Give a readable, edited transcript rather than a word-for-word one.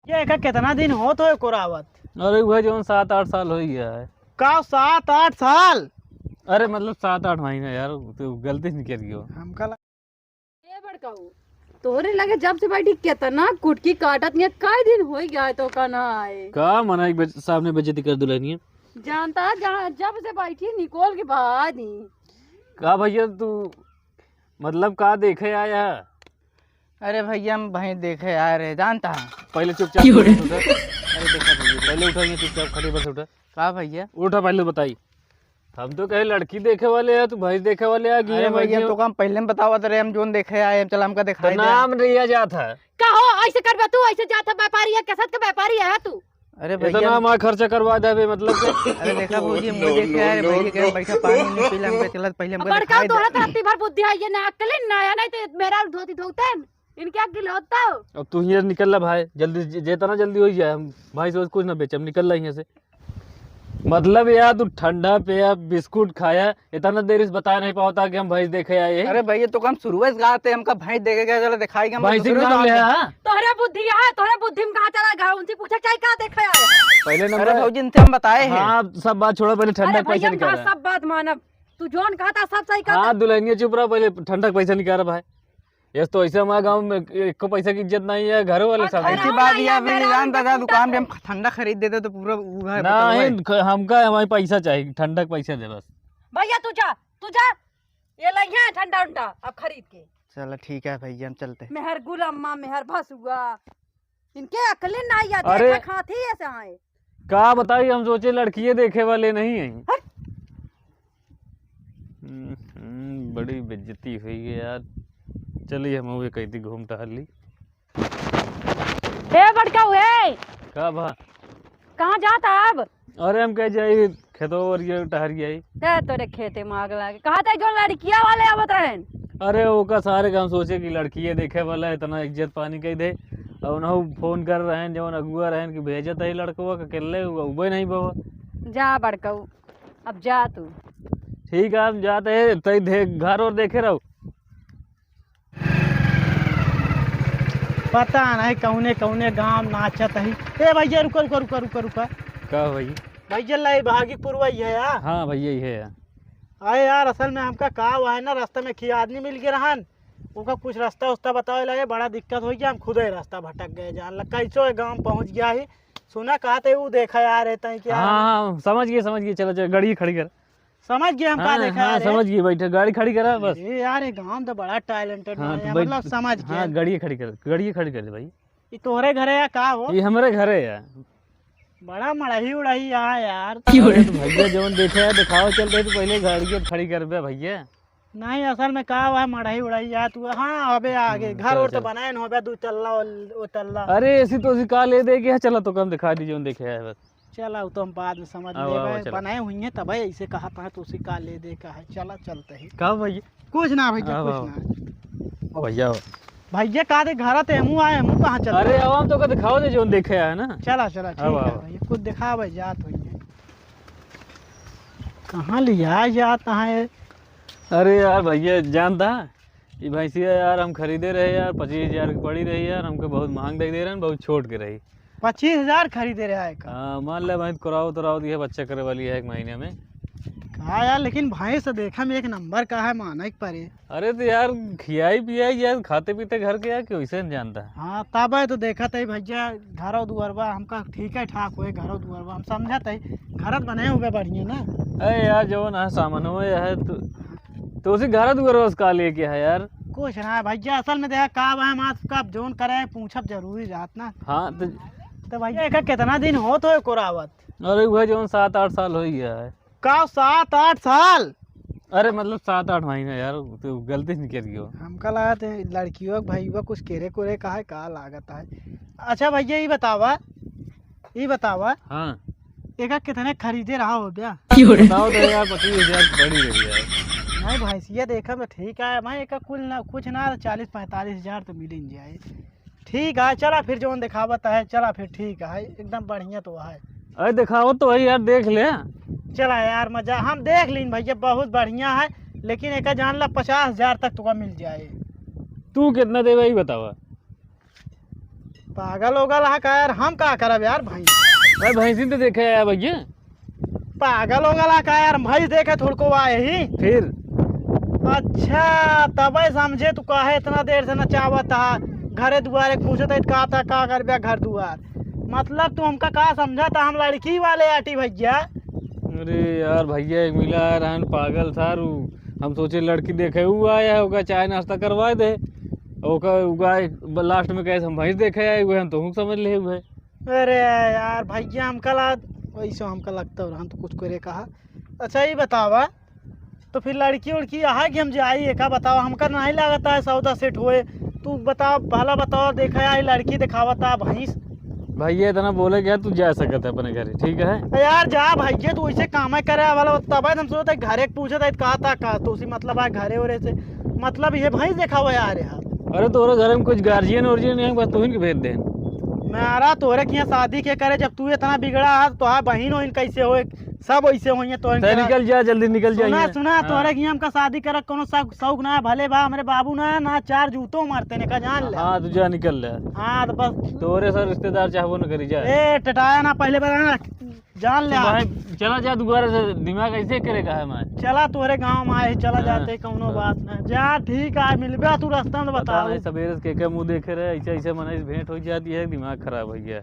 ये का कितना दिन हो तो कोरावत? अरे वह जो 7-8 साल हो ही गया है। का 7-8 साल? अरे मतलब 7-8 महीने यार, तो गलती नहीं करी हो। हमका ए बड़काऊ तोरे लगे जब से बैठी कितना कुटकी काटत नहीं काय दिन हो गया है तो कना आए का मना एक सामने बेइज्जती कर दुल्हनिया। जानता है जब से बैठी निकोल के बाद ही का भैया तू मतलब का देखे आया? अरे भैया हम भाई देखे आ रहे जानता है। पहले चुपचाप उठा। अरे देखा भैया पहले उठाइए, चुपचाप खड़े बस उठा। का भैया? उठा पहले बताई। हम तो कहे लड़की देखे वाले हैं, तू भाई देखे वाले आ अरे भैया तो हम पहले में बतावत रहे हम जोन देखे आए चल हमका दिखाई दे। नाम रिया जात है। कहो ऐसे करबा तू ऐसे जाता व्यापारी है कसत का व्यापारी है तू। अरे इतना भैया मैं खर्चा करवा दे मतलब के। अरे देखा भौजी मुझे देखे आ रहे भाई के बैठा पानी में पीला हमका चलत पहले हमका बड़का दिखाई तोरा दे। राती भर बुद्धि है ये ना अकल नया नहीं तो मेरा धोती धोते इनके अकल होता हो। अब तू यहाँ निकल ला भाई, जल्दी जितना जल्दी हो जाए। हम भाई से कुछ ना बेचे, हम निकल ला यहाँ से। मतलब यार तू ठंडा पिया बिस्कुट खाया, इतना देर से बता नहीं पाता कि हम भाई देखे आए। अरे भैया तो हम शुरुआत से गाते हमका भाई देखे गया चलो दिखाई हम भाई से नाम ले आ। तोहरे बुद्धि है तोहरे बुद्धि में कहां चला गया उनसे पूछा क्या क्या देखे आया। पहले अरे नंबर भौजी इनसे हम बताए हैं। हाँ सब बात छोड़ो, पहले ठंडा अरे पैसा भैया निकाल। कहा सब बात मानब तू जोन कहता सब सही कहता। हाँ दुल्हनिया चुप रहा, पहले ठंडा पैसा निकाल भाई। ये तो ऐसे हमारे गाँव में एक पैसा की इज्जत नहीं है, घरों वाले सब। ऐसी बात ये भैया जानता था दुकान पे हम ठंडा खरीद देते तो पूरा नहीं हमका हमारे पैसा चाहिए, ठंडा पैसा दे बस। भैया तू जा ये लइया ठंडा उंडा अब खरीद के। चलो ठीक है भैया हम चलते। मेहर गुलम्मा मेहर भसुआ इनके अकल नहीं आती अरे है खाती ऐसे आए। का बताइए, हम सोचे लड़कियां देखे वाले नहीं हैं। बड़ी बेइज्जती हुई है यार। चलिए हम हुए कहती घूम टहली। ए बड़का हुए का भा? कहाँ जाता अब? अरे हम कह जाए खेतों और ये टहरी आई। ते तोरे खेते में आग लागे कहा था जो लड़किया वाले आवत रहन। अरे वो का सारे काम सोचे कि लड़कियां देखे वाला इतना इज्जत पानी कही दे। और उन्होंने फोन कर रहे हैं जब अगुआ रहे कि भेजत है लड़कों का अकेले उबे नहीं बाबा। जा बड़का अब जा तू। ठीक है हम जाते हैं, तई घर और देखे रहो। पता नहीं कौने कौने गांव नाचत है। ए भैया रुको रुको रुको रुको रुको। का भैया? भैया लाई भागीपुर वही है यार। हाँ भैया ये है। अरे यार असल में हमका का हुआ है ना, रास्ते में खी आदमी मिल गया रहन, उनका कुछ रास्ता उस्ता बतावे लगे, बड़ा दिक्कत हो गया, हम खुद ही रास्ता भटक गए। जान लग कैसो गाँव पहुँच गया है। सुना कहा थे वो देखा यार रहता है क्या? हाँ समझ गए। चलो चलो गाड़ी खड़ी कर। समझ गए हम हाँ, का देखा हाँ, यार। समझ गए, बैठे गाड़ी खड़ी करा बस। ये यार ये गांव तो बड़ा टैलेंटेड हाँ, है तो मतलब समझ गए। हाँ गाड़ी खड़ी कर दे भाई। ये तोहरे घरे या का हो? ये हमारे घर है यार। बड़ा मड़ही उड़ही यहाँ यार। अरे तो भैया जवन देखे है दिखाओ चलते तो पहले गाड़ी खड़ी कर बे भैया। नहीं असल में का हुआ है मड़ही उड़ही यार तू। हाँ अबे आगे घर और तो बनाए न हो बे 2 तल्ला वो तल्ला। अरे ऐसी तो का ले दे के चलो तो कम दिखा दीजिए देखे है बस। चला वो तो हम बाद में समझ आओ, आओ, लेंगे। चलो। बनाए हुई हैं तब ऐसे कहा था तो उसी का ले दे का है। चला चलते ही। का भैया? कुछ ना भैया आओ, कुछ आओ। ना। ओ भैया भैया कहा थे घर थे मुँह आए मुँह कहाँ चल। अरे अब हम तो का दिखाओ दे जो देखे है ना। चला चला ठीक आओ, है आओ। भैया कुछ दिखा भाई जात हुई है। कहाँ लिया जाता है? अरे यार भैया जानता ये भैंसिया यार हम खरीदे रहे यार 25,000 की पड़ी रही यार, हमको बहुत महंग दे रहे हैं, बहुत छोट के रही। 25,000 खरीदे रहा है का? हाँ मान ले भाई कराओ दिया बच्चा करे वाली है 1 महीने में। कहा यार लेकिन भाई से देखा में 1 नंबर का है माना ही परे। अरे तो यार खियाई पियाई यार खाते पीते घर के यार क्यों इसे नहीं जानता है। हाँ तब है तो देखा था भैया घरों दुआरबा हमका ठीक है ठाक हुए घरों दुआरबा हम समझा था घर बने हुए बढ़िया ना। अरे यार जो ना सामान हो है तो उसी घर दुआर का लेके है यार। कुछ ना भैया असल में देखा का हम आपका जोन करे पूछब जरूरी रात ना। हाँ तो भैया एक कितना दिन हो तो कोरावत? अरे वह जो 7-8 साल हो गया है। का 7-8 साल? अरे मतलब 7-8 महीने यार, तो गलती नहीं करी हो। हमका लगा थे लड़कियों भाई कुछ केरे कोरे का है का लागत है। अच्छा भैया ये बतावा हाँ एक कितने खरीदे रहा हो गया? बताओ तो यार 25,000 पड़ी रही है। नहीं भैंसिया देखा मैं ठीक है मैं एक कुल ना कुछ ना 40-45,000 तो मिल ही जाए। ठीक है चला फिर जो दिखावत है चला फिर ठीक है एकदम बढ़िया तो है। अरे दिखाओ तो वही यार देख ले। चला यार मजा हम देख लीन भैया बहुत बढ़िया है, लेकिन एक जान ला 50,000 तक तुका मिल जाए। तू कितना दे भाई बतावा? पागल होगल हा का यार, हम का करब यार भाई। भाई भैंसी तो देखे आया भैया। पागल होगल हा का यार, भाई देखे थोड़को आए ही। फिर अच्छा तबे समझे तू काहे इतना देर से नचावत हा, घरे दुआरे पूछत है का था का कर घर दुआर। मतलब तू हमका का समझा था हम लड़की वाले आटी भैया। अरे यार भैया एक मिला रहन पागल था रू, हम सोचे लड़की देखे हुआ आया है, ओका चाय नाश्ता करवा दे, ओका उगाए लास्ट में कैसे हम भैंस देखे आए हुए हम तो समझ ले हुए। अरे यार भैया हमका वैसे हमका लगता हो तो कुछ करे कहा। अच्छा ये बतावा तो फिर लड़की उड़की यहाँ कि हम जाइए का बताओ, हमका नहीं लगता है सौदा सेट हुए। तू बता भला बताओ, देखा है लड़की दिखावता भैंस। भैया इतना बोले गया तू जा सकता है अपने घरे, ठीक है यार जा भैया, तू ऐसे काम करे वाला तब हम सोचते घरे पूछे थे कहा था का तो उसी मतलब है घरे वरे से मतलब ये भैंस दिखावा यार यार। अरे तोरे घर में कुछ गार्जियन वार्जियन नहीं है, बस तू ही भेज दे। मेरा तोरे के यहाँ शादी के करे, जब तू इतना बिगड़ा है तो हाँ बहन हो कैसे हो सब वैसे हो तो निकल जा जल्दी निकल जा। सुना सुना तोरे के यहाँ हमका शादी करे कोनो शौक ना है, भले बा हमारे बाबू ना चार जूतों मारते ने का जान ले। हाँ तू जा निकल ले। हाँ तो बस तोरे सर रिश्तेदार चाहबो न करी जा। ए टटाया ना पहले बार जान ले। भाई चला जा दोबारा से दिमाग ऐसे करेगा है मैं। चला तोरे गांव में आए चला हाँ, जाते कौनो बात ना जा, ठीक है मिलबे तू रास्ता में बता। सवेरे के मुंह देखे रहे ऐसे ऐसे मन भेंट हो जाती है, दिमाग खराब हो गया।